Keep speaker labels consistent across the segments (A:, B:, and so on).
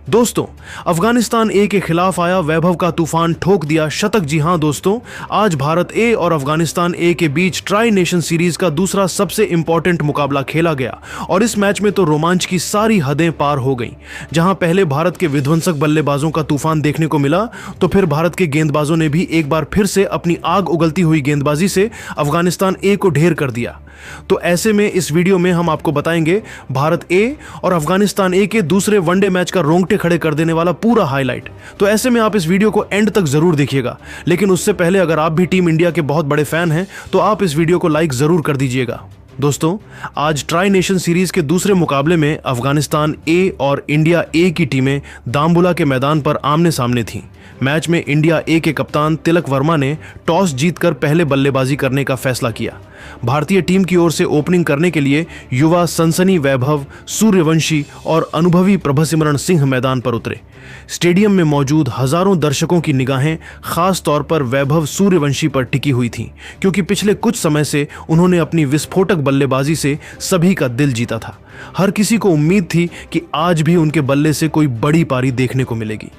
A: दोस्तों, अफगानिस्तान ए के खिलाफ आया वैभव का तूफान ठोक दिया शतक। जी हां दोस्तों, आज भारत ए और अफगानिस्तान ए के बीच ट्राई नेशन सीरीज का दूसरा सबसे इंपॉर्टेंट मुकाबला खेला गया और इस मैच में तो रोमांच की सारी हदें पार हो गईं। जहां पहले भारत के विध्वंसक बल्लेबाजों का तूफान देखने को मिला, तो फिर भारत के गेंदबाजों ने भी एक बार फिर से अपनी आग उगलती हुई गेंदबाजी से अफगानिस्तान ए को ढेर कर दिया। तो ऐसे में इस वीडियो में हम आपको बताएंगे भारत ए और अफगानिस्तान ए के दूसरे वनडे मैच का रोंगटे खड़े कर देने वाला पूरा हाईलाइट। तो ऐसे में आप इस वीडियो को एंड तक जरूर देखिएगा, लेकिन उससे पहले अगर आप भी टीम इंडिया के बहुत बड़े फैन हैं तो आप इस वीडियो को लाइक जरूर कर दीजिएगा। दोस्तों, आज ट्राई नेशन सीरीज के दूसरे मुकाबले में अफगानिस्तान ए और इंडिया ए की टीमें दाम्बुला के मैदान पर आमने सामने थीं। मैच में इंडिया ए के कप्तान तिलक वर्मा ने टॉस जीतकर पहले बल्लेबाजी करने का फैसला किया। भारतीय टीम की ओर से ओपनिंग करने के लिए युवा सनसनी वैभव सूर्यवंशी और अनुभवी प्रभसिमरण सिंह मैदान पर उतरे। स्टेडियम में मौजूद हजारों दर्शकों की निगाहें खास तौर पर वैभव सूर्यवंशी पर टिकी हुई थीं, क्योंकि पिछले कुछ समय से उन्होंने अपनी विस्फोटक बल्लेबाजी से सभी का दिल जीता था। हर किसी को उम्मीद थी कि आज भी उनके बल्ले से कोई बड़ी पारी देखने को मिलेगी।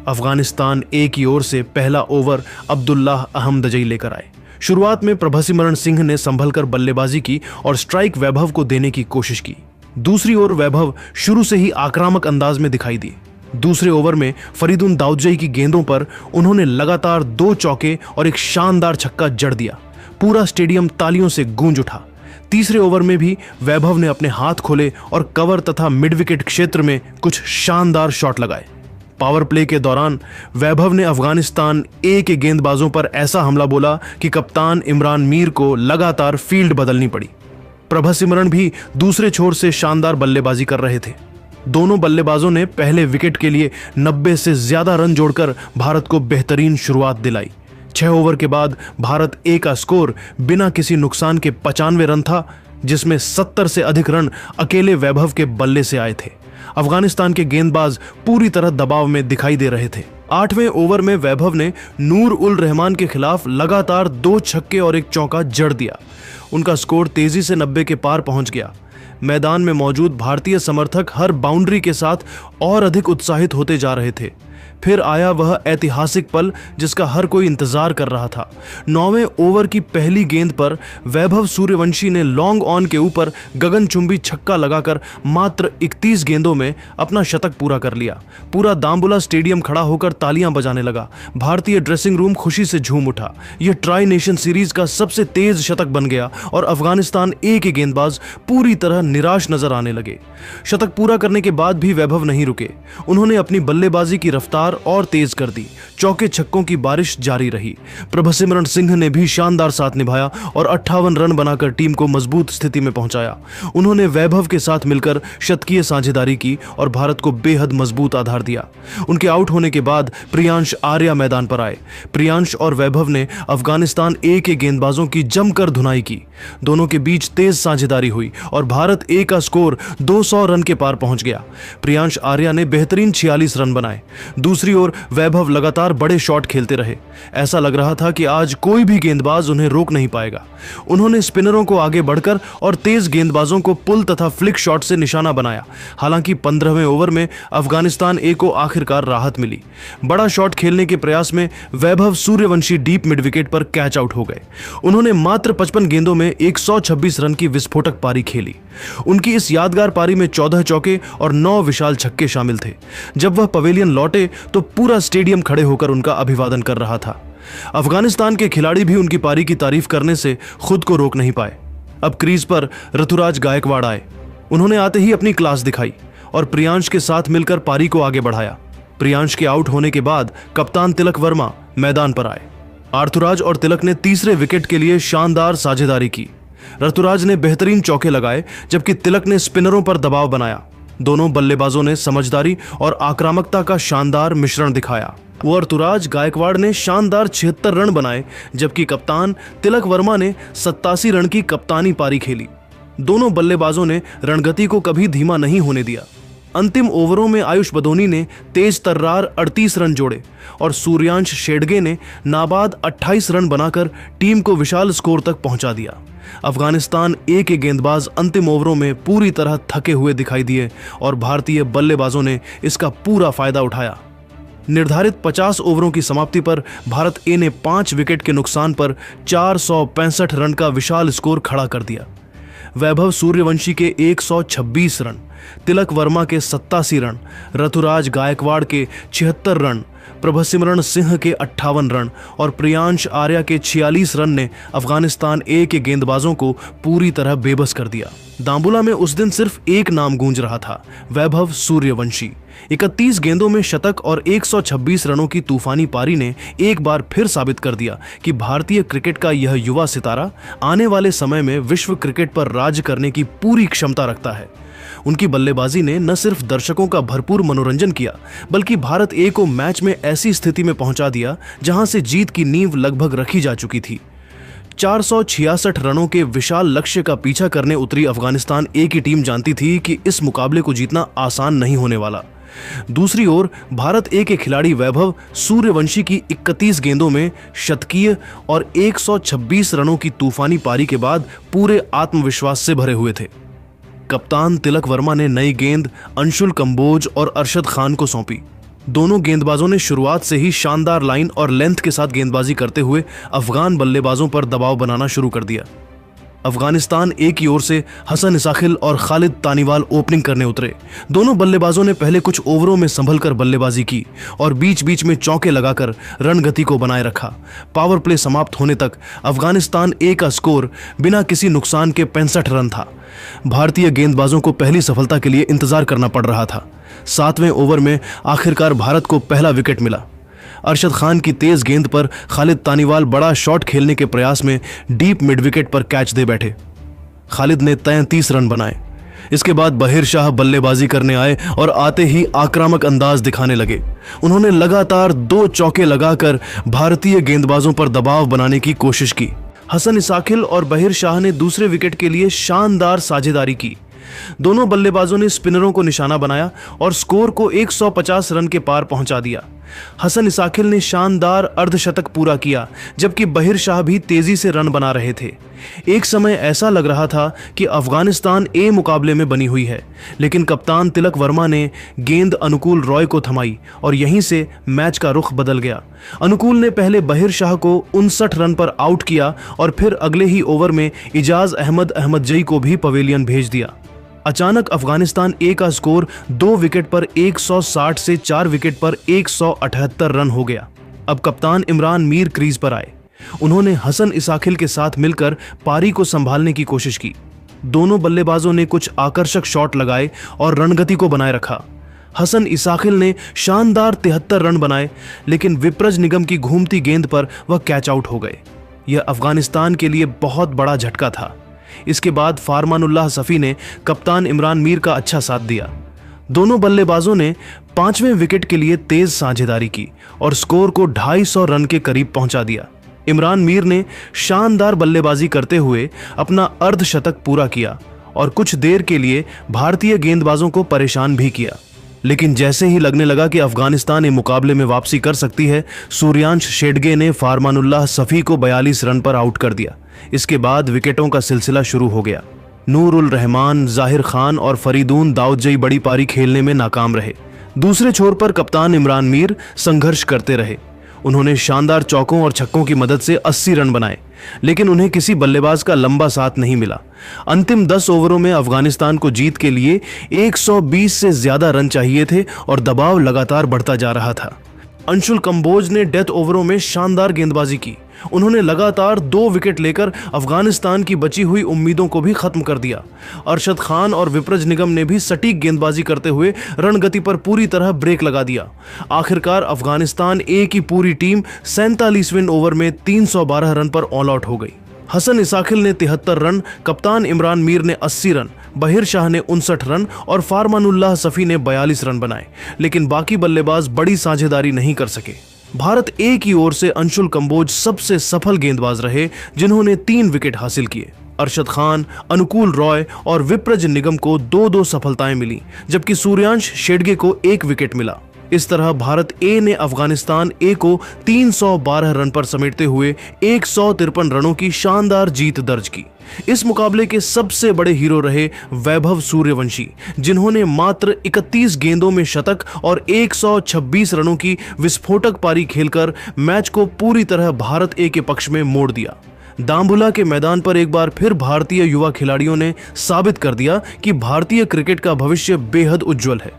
A: अफगानिस्तान ए की ओर से पहला ओवर अब्दुल्लाह अहमदजई लेकर आए। शुरुआत में प्रभसिमरण सिंह ने संभलकर बल्लेबाजी की और स्ट्राइक वैभव को देने की कोशिश की। दूसरी ओर वैभव शुरू से ही आक्रामक अंदाज में दिखाई दिए। दूसरे ओवर में फरीदुन दाऊदजई की गेंदों पर उन्होंने लगातार 2 चौके और एक शानदार छक्का जड़ दिया। पूरा स्टेडियम तालियों से गूंज उठा। तीसरे ओवर में भी वैभव ने अपने हाथ खोले और कवर तथा मिड विकेट क्षेत्र में कुछ शानदार शॉट लगाए। पावर प्ले के दौरान वैभव ने अफगानिस्तान ए के गेंदबाजों पर ऐसा हमला बोला कि कप्तान इमरान मीर को लगातार फील्ड बदलनी पड़ी। प्रभसिमरण भी दूसरे छोर से शानदार बल्लेबाजी कर रहे थे। दोनों बल्लेबाजों ने पहले विकेट के लिए 90 से ज्यादा रन जोड़कर भारत को बेहतरीन शुरुआत दिलाई। 6 ओवर के बाद भारत ए का स्कोर बिना किसी नुकसान के 95 रन था, जिसमें 70 से अधिक रन अकेले वैभव के बल्ले से आए थे। अफगानिस्तान के गेंदबाज पूरी तरह दबाव में दिखाई दे रहे थे। 8वें ओवर में वैभव ने नूर उल रहमान के खिलाफ लगातार 2 छक्के और एक चौका जड़ दिया। उनका स्कोर तेजी से 90 के पार पहुंच गया। मैदान में मौजूद भारतीय समर्थक हर बाउंड्री के साथ और अधिक उत्साहित होते जा रहे थे। फिर आया वह ऐतिहासिक पल जिसका हर कोई इंतजार कर रहा था। 9वें ओवर की पहली गेंद पर वैभव सूर्यवंशी ने लॉन्ग ऑन के ऊपर गगनचुंबी छक्का लगाकर मात्र 31 गेंदों में अपना शतक पूरा कर लिया। पूरा दाम्बुला स्टेडियम खड़ा होकर तालियां बजाने लगा। भारतीय ड्रेसिंग रूम खुशी से झूम उठा। यह ट्राई नेशन सीरीज का सबसे तेज शतक बन गया और अफगानिस्तान ए के गेंदबाज पूरी तरह निराश नजर आने लगे। शतक पूरा करने के बाद भी वैभव नहीं रुके। उन्होंने अपनी बल्लेबाजी की रफ्तार और तेज कर दी। चौके छक्कों की बारिश जारी रही। प्रभसिमरण सिंह ने भी शानदार साथ निभाया और 58 रन बनाकर टीम को मजबूत स्थिति में पहुंचाया। उन्होंने वैभव के साथ मिलकर शतकीय साझेदारी की और भारत को बेहद मजबूत आधार दिया। उनके आउट होने के बाद प्रियांश आर्या मैदान पर आए। प्रियांश और वैभव ने अफगानिस्तान ए के गेंदबाजों की जमकर धुनाई की। दोनों के बीच तेज साझेदारी हुई और भारत ए का स्कोर 200 रन के पार पहुंच गया। प्रियांश आर्या ने बेहतरीन 46 रन बनाए। दूसरी ओर वैभव लगातार बड़े शॉट खेलते रहे। ऐसा लग रहा था कि आज कोई भी गेंदबाज उन्हें रोक नहीं पाएगा। उन्होंने स्पिनरों को आगे बढ़कर और तेज गेंदबाजों को पुल तथा फ्लिक शॉट से निशाना बनाया। हालांकि 15वें ओवर में अफगानिस्तान ए को आखिरकार राहत मिली। बड़ा शॉट खेलने के प्रयास में Vaibhav Suryavanshi deep mid wicket पर कैच आउट हो गए। उन्होंने मात्र 55 गेंदों में 126 रन की विस्फोटक पारी खेली। उनकी इस यादगार पारी में 14 चौके और 9 विशाल छक्के शामिल थे। जब वह पवेलियन लौटे तो पूरा स्टेडियम खड़े होकर उनका अभिवादन कर रहा था। अफगानिस्तान के खिलाड़ी भी उनकी पारी की तारीफ करने से खुद को रोक नहीं पाए। अब क्रीज पर ऋतुराज गायकवाड़ आए। उन्होंने आते ही अपनी क्लास दिखाई और प्रियांश के साथ मिलकर पारी को आगे बढ़ाया। प्रियांश के आउट होने के बाद कप्तान तिलक वर्मा मैदान पर आए। आर्थुराज और तिलक ने तीसरे विकेट के लिए शानदार साझेदारी की। ऋतुराज ने बेहतरीन चौके लगाए, जबकि तिलक ने स्पिनरों पर दबाव बनाया। दोनों बल्लेबाजों ने समझदारी और आक्रामकता का शानदार मिश्रण दिखाया। वो ऋतुराज गायकवाड़ ने शानदार 76 रन बनाए, जबकि कप्तान तिलक वर्मा ने 87 रन की कप्तानी पारी खेली। दोनों बल्लेबाजों ने रणगति को कभी धीमा नहीं होने दिया। अंतिम ओवरों में आयुष बदोनी ने तेज तर्रार 38 रन जोड़े और सूर्यांश शेडगे ने नाबाद 28 रन बनाकर टीम को विशाल स्कोर तक पहुंचा दिया। अफगानिस्तान ए के गेंदबाज अंतिम ओवरों में पूरी तरह थके हुए दिखाई दिए और भारतीय बल्लेबाजों ने इसका पूरा फायदा उठाया। निर्धारित 50 ओवरों की समाप्ति पर भारत ए ने 5 विकेट के नुकसान पर 465 रन का विशाल स्कोर खड़ा कर दिया। वैभव सूर्यवंशी के 126 रन, तिलक वर्मा के 87 रन, ऋतुराज गायकवाड़ के 76 रन, प्रभसिमरण सिंह के 58 रन और प्रियांश आर्या के 46 रन ने अफगानिस्तान ए के गेंदबाजों को पूरी तरह बेबस कर दिया। दांबुला में उस दिन सिर्फ एक नाम गूंज रहा था, वैभव सूर्यवंशी। 31 गेंदों में शतक और 126 रनों की तूफानी पारी ने एक बार फिर साबित कर दिया कि भारतीय क्रिकेट का यह युवा सितारा आने वाले समय में विश्व क्रिकेट पर राज करने की पूरी क्षमता रखता है। उनकी बल्लेबाजी ने न सिर्फ दर्शकों का भरपूर मनोरंजन किया, बल्कि भारत ए को मैच में ऐसी स्थिति में पहुंचा दिया जहां से जीत की नींव लगभग रखी जा चुकी थी। 466 रनों के विशाल लक्ष्य का पीछा करने उतरी अफगानिस्तान ए की टीम जानती थी कि इस मुकाबले को जीतना आसान नहीं होने वाला। दूसरी ओर भारत ए के खिलाड़ी वैभव सूर्यवंशी की 31 गेंदों में शतकीय और 126 रनों की तूफानी पारी के बाद पूरे आत्मविश्वास से भरे हुए थे। कप्तान तिलक वर्मा ने नई गेंद अंशुल कंबोज और अरशद खान को सौंपी। दोनों गेंदबाजों ने शुरुआत से ही शानदार लाइन और लेंथ के साथ गेंदबाजी करते हुए अफगान बल्लेबाजों पर दबाव बनाना शुरू कर दिया। अफगानिस्तान ए की ओर से हसन इसाखिल और खालिद तानीवाल ओपनिंग करने उतरे। दोनों बल्लेबाजों ने पहले कुछ ओवरों में संभल कर बल्लेबाजी की और बीच बीच में चौके लगाकर रन गति को बनाए रखा। पावर प्ले समाप्त होने तक अफगानिस्तान ए का स्कोर बिना किसी नुकसान के 65 रन था। भारतीय गेंदबाजों को पहली सफलता के लिए इंतजार करना पड़ रहा था। 7वें ओवर में आखिरकार भारत को पहला विकेट मिला। अरशद खान की तेज गेंद पर खालिद तानीवाल बड़ा शॉट खेलने के प्रयास में डीप मिड विकेट पर कैच दे बैठे। खालिद ने 33 रन बनाए। इसके बाद बहिर शाह बल्लेबाजी करने आए और आते ही आक्रामक अंदाज दिखाने लगे। उन्होंने लगातार 2 चौके लगाकर भारतीय गेंदबाजों पर दबाव बनाने की कोशिश की। हसन इसाखिल और बहिर शाह ने दूसरे विकेट के लिए शानदार साझेदारी की। दोनों बल्लेबाजों ने स्पिनरों को निशाना बनाया और स्कोर को 150 रन के पार पहुंचा दिया। हसन इसाखिल ने शानदार अर्धशतक पूरा किया, जबकि बहिर शाह भी तेजी से रन बना रहे थे। एक समय ऐसा लग रहा था कि अफगानिस्तान ए मुकाबले में बनी हुई है, लेकिन कप्तान तिलक वर्मा ने गेंद अनुकूल रॉय को थमाई और यहीं से मैच का रुख बदल गया। अनुकूल ने पहले बहिर शाह को 59 रन पर आउट किया और फिर अगले ही ओवर में इजाज अहमद अहमदजई को भी पवेलियन भेज दिया। अचानक अफगानिस्तान ए का स्कोर 2 विकेट पर 160 से 4 विकेट पर 178 रन हो गया। अब कप्तान इमरान मीर क्रीज पर आए। उन्होंने हसन इसाखिल के साथ मिलकर पारी को संभालने की कोशिश की। दोनों बल्लेबाजों ने कुछ आकर्षक शॉट लगाए और रणगति को बनाए रखा। हसन इसाखिल ने शानदार 73 रन बनाए, लेकिन विप्रज निगम की घूमती गेंद पर वह कैच आउट हो गए। यह अफगानिस्तान के लिए बहुत बड़ा झटका था। इसके बाद फारमानुल्लाह सफी ने कप्तान इमरान मीर का अच्छा साथ दिया। दोनों बल्लेबाजों ने 5वें विकेट के लिए तेज साझेदारी की और स्कोर को 250 रन के करीब पहुंचा दिया। इमरान मीर ने शानदार बल्लेबाजी करते हुए अपना अर्धशतक पूरा किया और कुछ देर के लिए भारतीय गेंदबाजों को परेशान भी किया। लेकिन जैसे ही लगने लगा कि अफगानिस्तान ये मुकाबले में वापसी कर सकती है, सूर्यांश शेडगे ने फारमानुल्लाह सफी को 42 रन पर आउट कर दिया। इसके बाद विकेटों का सिलसिला शुरू हो गया। नूर उल रहमान, जाहिर खान और फरीदून दाऊदजई बड़ी पारी खेलने में नाकाम रहे। दूसरे छोर पर कप्तान इमरान मीर संघर्ष करते रहे। उन्होंने शानदार चौकों और छक्कों की मदद से 80 रन बनाए, लेकिन उन्हें किसी बल्लेबाज का लंबा साथ नहीं मिला। अंतिम 10 ओवरों में अफगानिस्तान को जीत के लिए 120 से ज्यादा रन चाहिए थे और दबाव लगातार बढ़ता जा रहा था। अंशुल कंबोज ने डेथ ओवरों में शानदार गेंदबाजी की। उन्होंने लगातार 2 विकेट लेकर अफगानिस्तान की बची हुई उम्मीदों को भी खत्म कर दिया। अरशद खान और विप्रज निगम ने भी सटीक गेंदबाजी करते हुए रणगति पर पूरी तरह ब्रेक लगा दिया। आखिरकार अफगानिस्तान ए की पूरी टीम 47वें ओवर में 312 रन पर ऑल आउट हो गई। हसन इसाखिल ने 73 रन, कप्तान इमरान मीर ने 80 रन, बहिर शाह ने 59 रन और फारमानुल्लाह सफी ने 42 रन बनाए, लेकिन बाकी बल्लेबाज बड़ी साझेदारी नहीं कर सके। भारत ए की ओर से अंशुल कंबोज सबसे सफल गेंदबाज रहे, जिन्होंने 3 विकेट हासिल किए। अरशद खान, अनुकूल रॉय और विप्रज निगम को 2-2 सफलताएं मिली, जबकि सूर्यांश शेडगे को 1 विकेट मिला। इस तरह भारत ए ने अफगानिस्तान ए को 312 रन पर समेटते हुए 153 रनों की शानदार जीत दर्ज की। इस मुकाबले के सबसे बड़े हीरो रहे वैभव सूर्यवंशी, जिन्होंने मात्र 31 गेंदों में शतक और 126 रनों की विस्फोटक पारी खेलकर मैच को पूरी तरह भारत ए के पक्ष में मोड़ दिया। दामबुला के मैदान पर एक बार फिर भारतीय युवा खिलाड़ियों ने साबित कर दिया कि भारतीय क्रिकेट का भविष्य बेहद उज्जवल है।